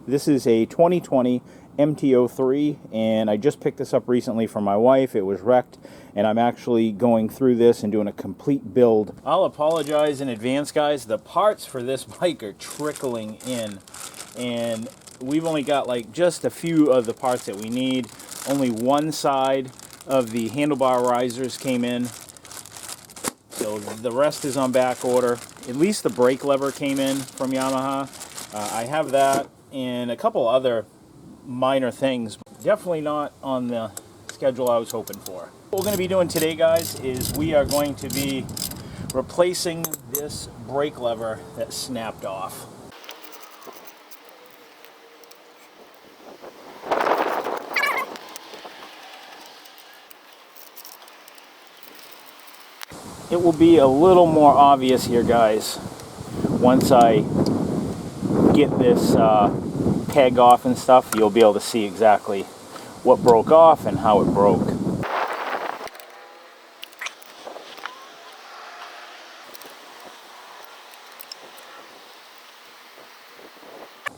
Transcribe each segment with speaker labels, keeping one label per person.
Speaker 1: This is a 2020 MT-03, and I just picked this up recently from my wife. It was wrecked, and I'm actually going through this and doing a complete build. I'll apologize in advance, guys. The parts for this bike are trickling in, and we've only got like just a few of the parts that we need. Only one side of the handlebar risers came in, so the rest is on back order. At least the brake lever came in from Yamaha. I have that and a couple other minor things. Definitely not on the schedule I was hoping for. What we're going to be doing today, guys, is we are going to be replacing this brake lever that snapped off. It will be a little more obvious here, guys, once I get this peg off and stuff. You'll be able to see exactly what broke off and how it broke.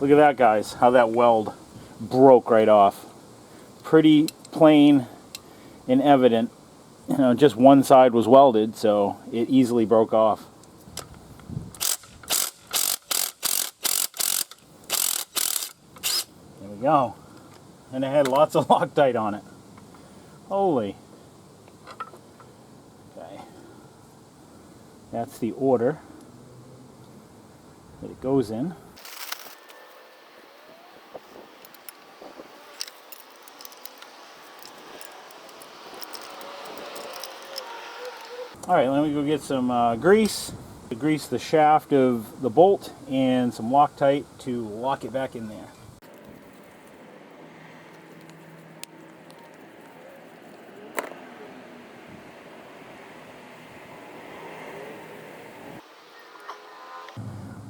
Speaker 1: Look at that, guys, how that weld broke right off. Pretty plain and evident. You know, just one side was welded, so it easily broke off. There we go. And it had lots of Loctite on it. Holy. Okay. That's the order that it goes in. Alright, let me go get some grease to grease the shaft of the bolt and some Loctite to lock it back in there.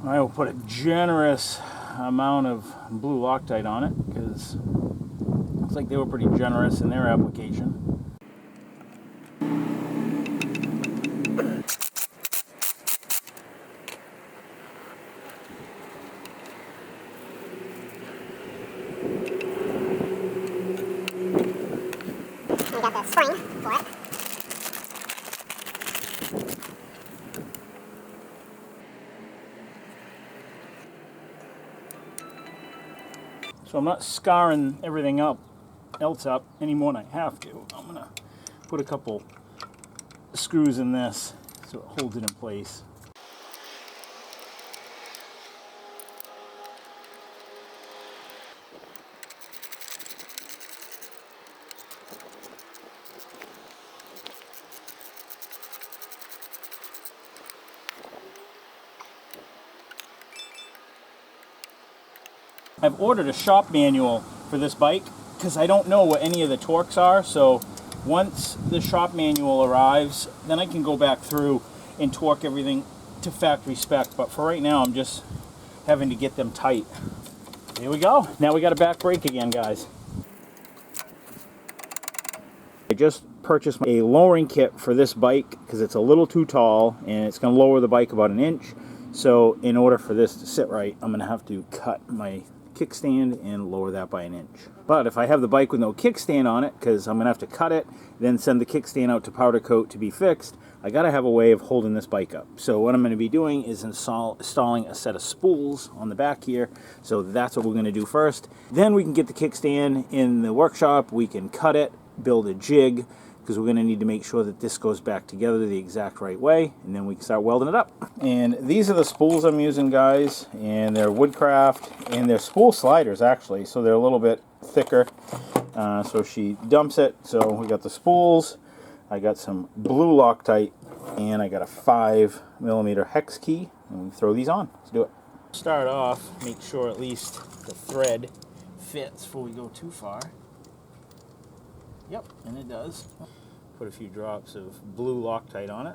Speaker 1: I will put a generous amount of blue Loctite on it because it looks like they were pretty generous in their application. We got the spring for it. So I'm not scarring everything else up any more than I have to. I'm gonna put a couple screws in this so it holds it in place. I've ordered a shop manual for this bike because I don't know what any of the torques are, so once the shop manual arrives, then I can go back through and torque everything to factory spec, but for right now I'm just having to get them tight. Here we go. Now we got a back brake again, guys. I just purchased a lowering kit for this bike because it's a little too tall and it's going to lower the bike about 1 inch. So in order for this to sit right, I'm going to have to cut my kickstand and lower that by 1 inch. But if I have the bike with no kickstand on it, because I'm going to have to cut it, then send the kickstand out to powder coat to be fixed, I got to have a way of holding this bike up. So what I'm going to be doing is installing a set of spools on the back here. So that's what we're going to do first. Then we can get the kickstand in the workshop, we can cut it, build a jig, because we're going to need to make sure that this goes back together the exact right way, and then we can start welding it up. And these are the spools I'm using, guys, and they're Woodcraft, and they're spool sliders actually, so they're a little bit thicker. So she dumps it, so we got the spools, I got some blue Loctite, and I got a 5mm hex key, and we throw these on. Let's do it. Start off, make sure at least the thread fits before we go too far. Yep, and it does. Put a few drops of blue Loctite on it.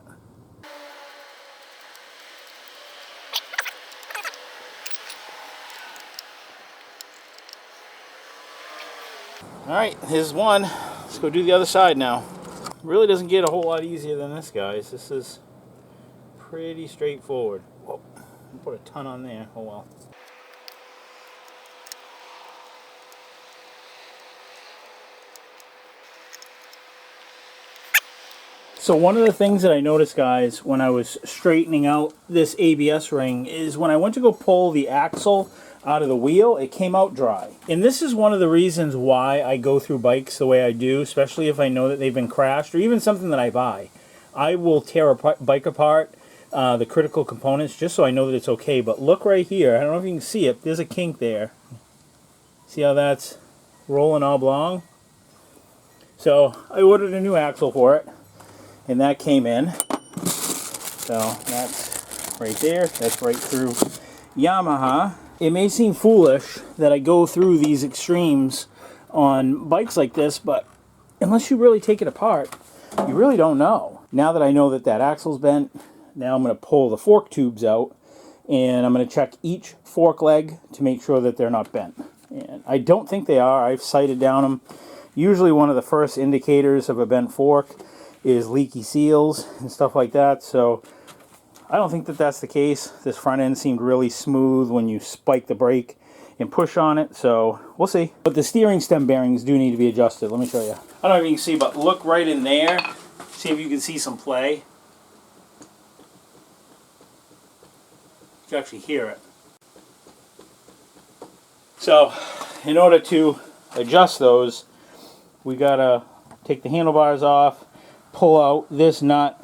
Speaker 1: Alright, here's one. Let's go do the other side now. Really doesn't get a whole lot easier than this, guys. This is pretty straightforward. Whoa, put a ton on there. Oh well. So one of the things that I noticed, guys, when I was straightening out this ABS ring is when I went to go pull the axle out of the wheel, it came out dry. And this is one of the reasons why I go through bikes the way I do, especially if I know that they've been crashed or even something that I buy. I will tear a bike apart, the critical components, just so I know that it's okay. But look right here. I don't know if you can see it. There's a kink there. See how that's rolling oblong? So I ordered a new axle for it, and that came in. So that's right there. That's right through Yamaha. It may seem foolish that I go through these extremes on bikes like this, but unless you really take it apart, you really don't know. Now that I know that that axle's bent, now I'm going to pull the fork tubes out, and I'm going to check each fork leg to make sure that they're not bent. And I don't think they are. I've sighted down them. Usually one of the first indicators of a bent fork is leaky seals and stuff like that, so I don't think that that's the case. This front end seemed really smooth when you spike the brake and push on it, so we'll see. But the steering stem bearings do need to be adjusted. Let me show you. I don't know if you can see, but look right in there. See if you can see some play. You can actually hear it. So, in order to adjust those, we gotta take the handlebars off, pull out this nut,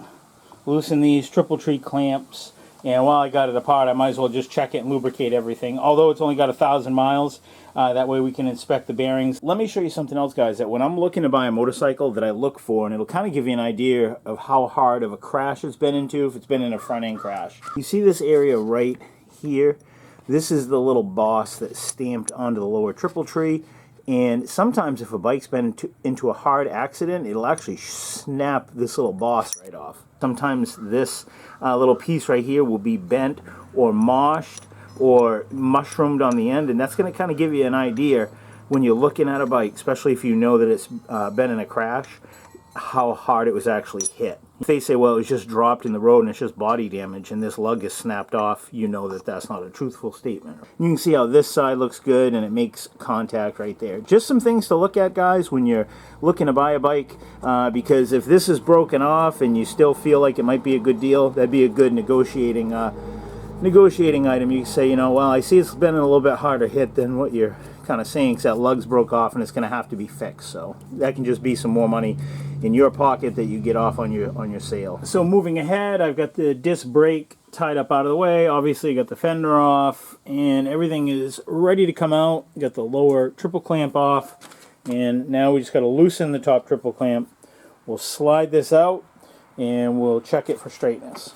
Speaker 1: loosen these triple tree clamps, and while I got it apart, I might as well just check it and lubricate everything. Although it's only got 1,000 miles, that way we can inspect the bearings. Let me show you something else, guys, that when I'm looking to buy a motorcycle that I look for, and it'll kind of give you an idea of how hard of a crash it's been into, if it's been in a front end crash. You see this area right here? This is the little boss that's stamped onto the lower triple tree. And sometimes if a bike's been into a hard accident, it'll actually snap this little boss right off. Sometimes this little piece right here will be bent or moshed or mushroomed on the end, and that's going to kind of give you an idea when you're looking at a bike, especially if you know that it's been in a crash, how hard it was actually hit. If they say, well, it was just dropped in the road and it's just body damage and this lug is snapped off, you know that that's not a truthful statement. You can see how this side looks good and it makes contact right there. Just some things to look at, guys, when you're looking to buy a bike, because if this is broken off and you still feel like it might be a good deal, that'd be a good negotiating item. You can say, you know, well, I see it's been a little bit harder hit than what you're kind of saying, because that lug's broke off and it's going to have to be fixed. So that can just be some more money in your pocket that you get off on your sale. So moving ahead, I've got the disc brake tied up out of the way. Obviously, got the fender off and everything is ready to come out. Got the lower triple clamp off, and now we just got to loosen the top triple clamp. We'll slide this out and we'll check it for straightness.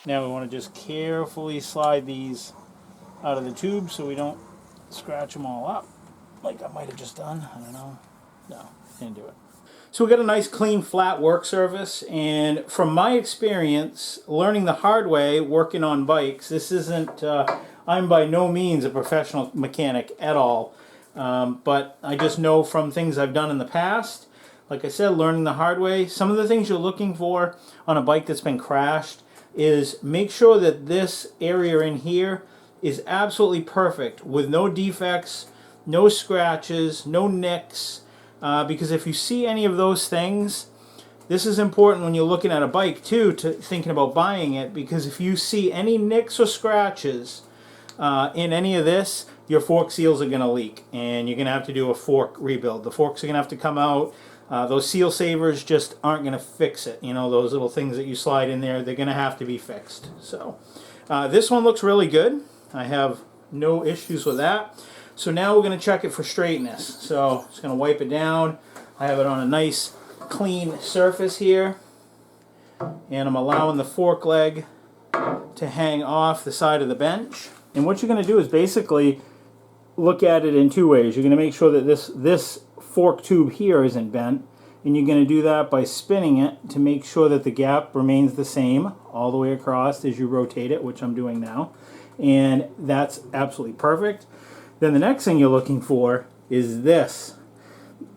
Speaker 1: Now we want to just carefully slide these out of the tube so we don't scratch them all up like I might have just done. I don't know. No, didn't do it. So we got a nice clean flat work surface, and from my experience learning the hard way working on bikes, this isn't I'm by no means a professional mechanic at all, but I just know from things I've done in the past, like I said, learning the hard way, some of the things you're looking for on a bike that's been crashed is make sure that this area in here is absolutely perfect with no defects, no scratches, no nicks, because if you see any of those things, this is important when you're looking at a bike too, to thinking about buying it, because if you see any nicks or scratches in any of this, your fork seals are going to leak and you're going to have to do a fork rebuild. The forks are going to have to come out. Those seal savers just aren't going to fix it. You know, those little things that you slide in there, they're going to have to be fixed. So this one looks really good. I have no issues with that. So now we're going to check it for straightness. So just going to wipe it down. I have it on a nice clean surface here, and I'm allowing the fork leg to hang off the side of the bench. And what you're going to do is basically look at it in two ways. You're going to make sure that this fork tube here isn't bent, and you're going to do that by spinning it to make sure that the gap remains the same all the way across as you rotate it, which I'm doing now, and that's absolutely perfect. Then the next thing you're looking for is this,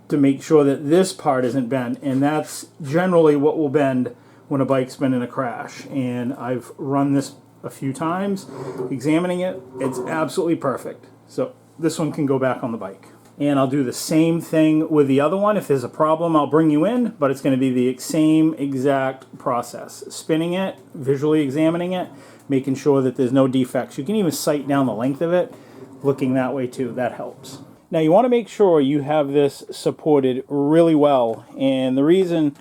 Speaker 1: to make sure that this part isn't bent, and that's generally what will bend when a bike's been in a crash. And I've run this a few times, examining it, it's absolutely perfect. So this one can go back on the bike. And I'll do the same thing with the other one. If there's a problem, I'll bring you in, but it's going to be the same exact process. Spinning it, visually examining it, making sure that there's no defects. You can even sight down the length of it, looking that way too. That helps. Now you want to make sure you have this supported really well, and the reason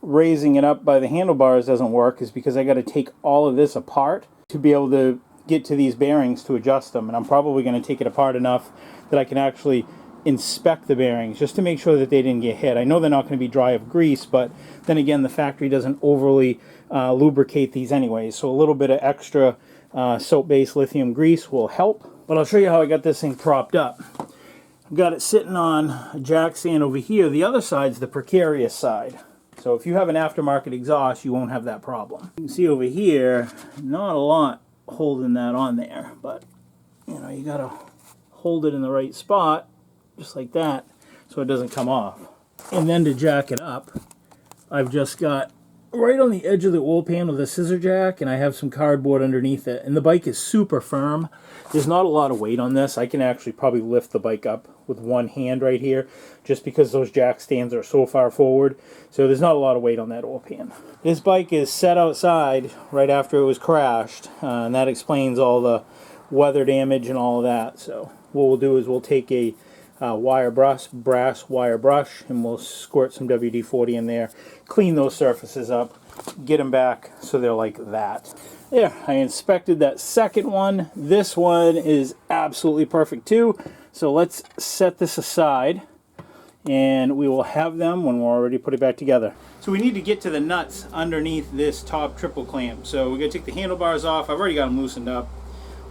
Speaker 1: raising it up by the handlebars doesn't work is because I got to take all of this apart to be able to get to these bearings to adjust them, and I'm probably going to take it apart enough that I can actually inspect the bearings just to make sure that they didn't get hit. I know they're not going to be dry of grease, but then again, the factory doesn't overly lubricate these anyways, so a little bit of extra soap-based lithium grease will help. But I'll show you how I got this thing propped up. I've got it sitting on a jack stand over here. The other side's the precarious side. So if you have an aftermarket exhaust, you won't have that problem. You can see over here, not a lot holding that on there, but you know, you gotta hold it in the right spot, just like that, so it doesn't come off. And then to jack it up, I've just got right on the edge of the oil pan with a scissor jack, and I have some cardboard underneath it. And the bike is super firm. There's not a lot of weight on this. I can actually probably lift the bike up with one hand right here, just because those jack stands are so far forward. So there's not a lot of weight on that oil pan. This bike is set outside right after it was crashed, and that explains all the weather damage and all of that. So what we'll do is we'll take a brass wire brush, and we'll squirt some WD-40 in there, clean those surfaces up, get them back so they're like that. There, I inspected that second one. This one is absolutely perfect too. So let's set this aside, and we will have them when we're already put it back together. So we need to get to the nuts underneath this top triple clamp. So we're going to take the handlebars off. I've already got them loosened up.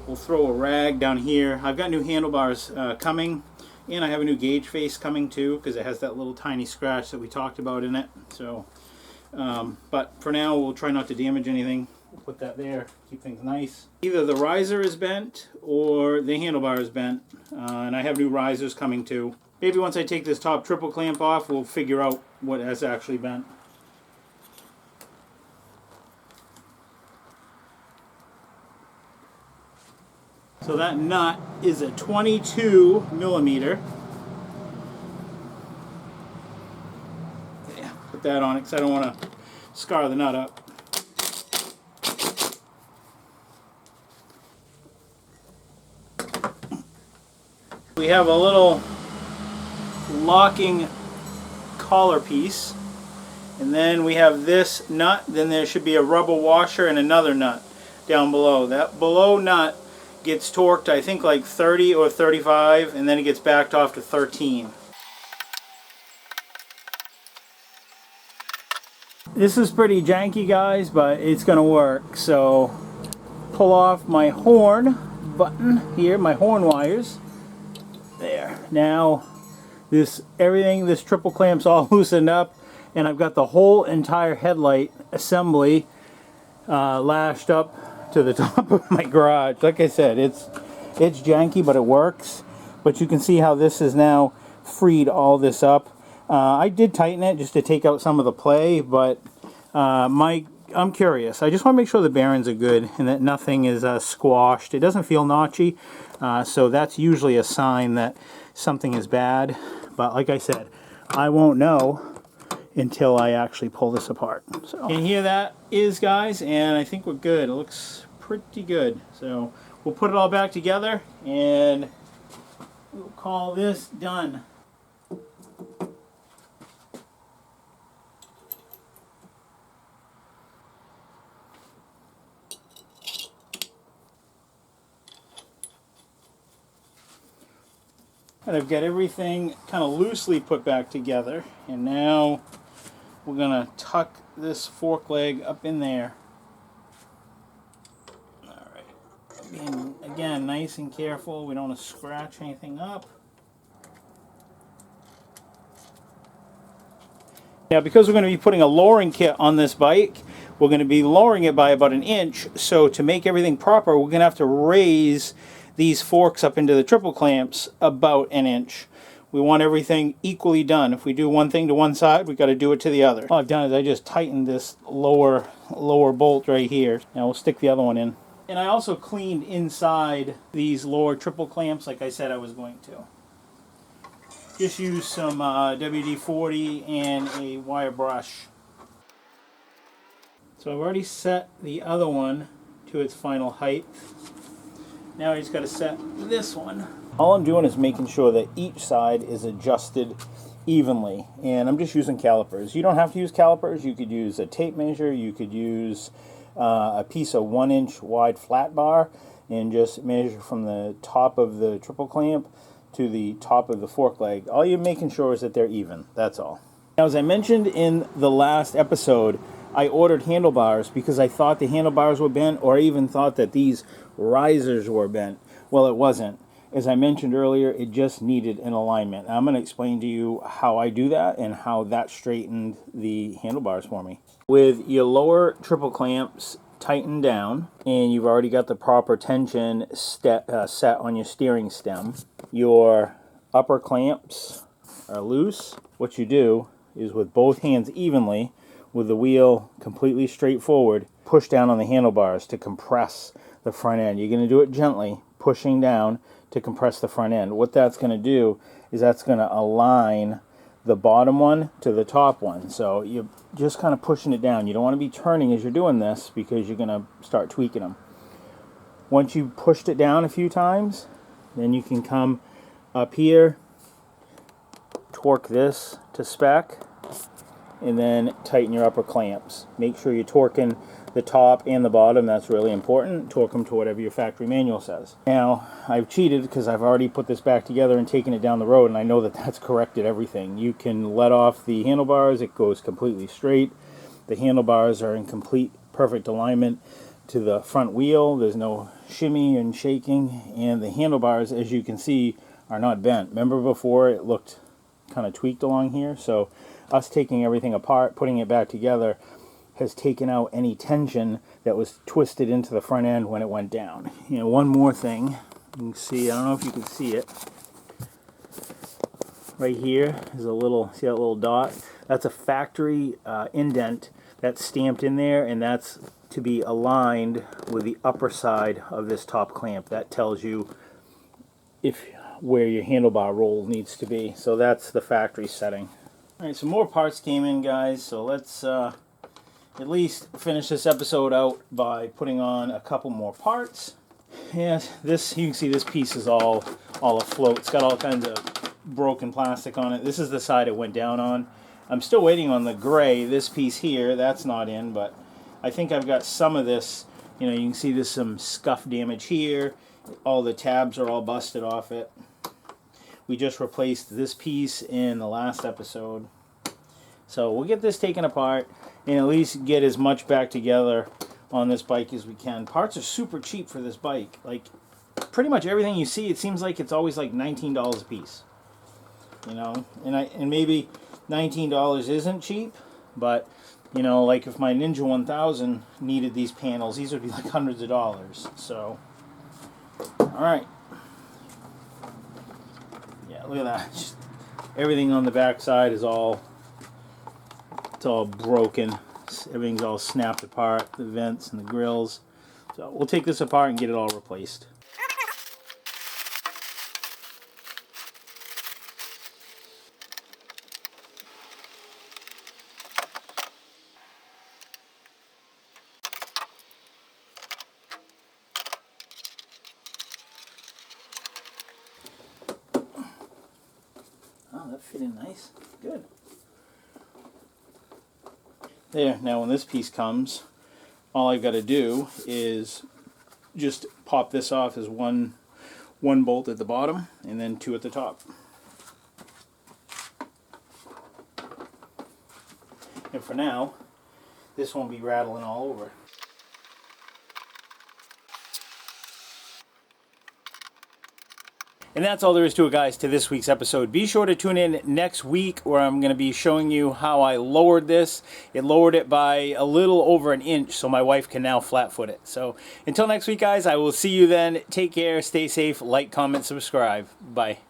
Speaker 1: We'll throw a rag down here. I've got new handlebars coming. And I have a new gauge face coming too, because it has that little tiny scratch that we talked about in it. So, but for now, we'll try not to damage anything. We'll put that there, keep things nice. Either the riser is bent or the handlebar is bent, and I have new risers coming too. Maybe once I take this top triple clamp off, we'll figure out what has actually bent. So that nut is a 22 millimeter. Yeah, put that on it because I don't want to scar the nut up. We have a little locking collar piece, and then we have this nut. Then there should be a rubber washer and another nut down below. That below nut gets torqued, I think, like 30 or 35, and then it gets backed off to 13. This is pretty janky, guys, but it's gonna work. So pull off my horn button here, my horn wires. There. Now this triple clamp's all loosened up, and I've got the whole entire headlight assembly lashed up to the top of my garage. Like I said, it's janky, but it works. But you can see how this has now freed all this up. I did tighten it just to take out some of the play, but I'm curious. I just want to make sure the bearings are good and that nothing is squashed. It doesn't feel notchy, so that's usually a sign that something is bad. But like I said, I won't know until I actually pull this apart. So, and here that is, guys, and I think we're good. It looks pretty good. So we'll put it all back together, and we'll call this done. And I've got everything kind of loosely put back together, and now we're gonna tuck this fork leg up in there. All right, being again nice and careful. We don't want to scratch anything up. Now, because we're going to be putting a lowering kit on this bike, we're going to be lowering it by about 1 inch. So to make everything proper, we're going to have to raise these forks up into the triple clamps about 1 inch. We want everything equally done. If we do one thing to one side, we've got to do it to the other. All I've done is I just tightened this lower bolt right here. Now we'll stick the other one in. And I also cleaned inside these lower triple clamps like I said I was going to. Just use some WD-40 and a wire brush. So I've already set the other one to its final height. Now I just got to set this one. All I'm doing is making sure that each side is adjusted evenly, and I'm just using calipers. You don't have to use calipers. You could use a tape measure. You could use a piece of 1-inch wide flat bar and just measure from the top of the triple clamp to the top of the fork leg. All you're making sure is that they're even. That's all. Now, as I mentioned in the last episode, I ordered handlebars because I thought the handlebars were bent, or I even thought that these risers were bent. Well, it wasn't. As I mentioned earlier, it just needed an alignment. I'm going to explain to you how I do that and how that straightened the handlebars for me. With your lower triple clamps tightened down, and you've already got the proper tension set on your steering stem, your upper clamps are loose. What you do is, with both hands evenly, with the wheel completely straight forward, push down on the handlebars to compress the front end. You're going to do it gently, pushing down to compress the front end. What that's going to do is that's going to align the bottom one to the top one. So you're just kind of pushing it down. You don't want to be turning as you're doing this because you're going to start tweaking them. Once you've pushed it down a few times, then you can come up here, torque this to spec, and then tighten your upper clamps. Make sure you're torquing the top and the bottom. That's really important. Torque them to whatever your factory manual says. Now, I've cheated because I've already put this back together and taken it down the road, and I know that that's corrected everything. You can let off the handlebars. It goes completely straight. The handlebars are in complete, perfect alignment to the front wheel. There's no shimmy and shaking, and the handlebars, as you can see, are not bent. Remember before it looked kind of tweaked along here? So us taking everything apart, putting it back together, has taken out any tension that was twisted into the front end when it went down. You know, one more thing, you can see, I don't know if you can see it, right here is a little, see that little dot? That's a factory indent that's stamped in there, and that's to be aligned with the upper side of this top clamp. That tells you where your handlebar roll needs to be. So that's the factory setting. All right, so more parts came in, guys, so let's at least finish this episode out by putting on a couple more parts. Yes, this, you can see this piece is all afloat. It's got all kinds of broken plastic on it. This is the side it went down on. I'm still waiting on the gray. This piece here, that's not in, but I think I've got some of this. You know, you can see there's some scuff damage here. All the tabs are all busted off it. We just replaced this piece in the last episode. So we'll get this taken apart and at least get as much back together on this bike as we can. Parts are super cheap for this bike. Like, pretty much everything you see, it seems like it's always like $19 a piece. You know, and maybe $19 isn't cheap, but you know, like if my Ninja 1000 needed these panels, these would be like hundreds of dollars. So, all right. Yeah, look at that. Just everything on the back side is all broken. Everything's all snapped apart, the vents and the grills. So we'll take this apart and get it all replaced. Oh, that fit in nice. Good. There, now when this piece comes, all I've got to do is just pop this off as one bolt at the bottom and then two at the top. And for now, this won't be rattling all over. And that's all there is to it, guys, to this week's episode. Be sure to tune in next week where I'm going to be showing you how I lowered this. It lowered it by a little over an inch, so my wife can now flat foot it. So until next week, guys, I will see you then. Take care, stay safe, like, comment, subscribe. Bye.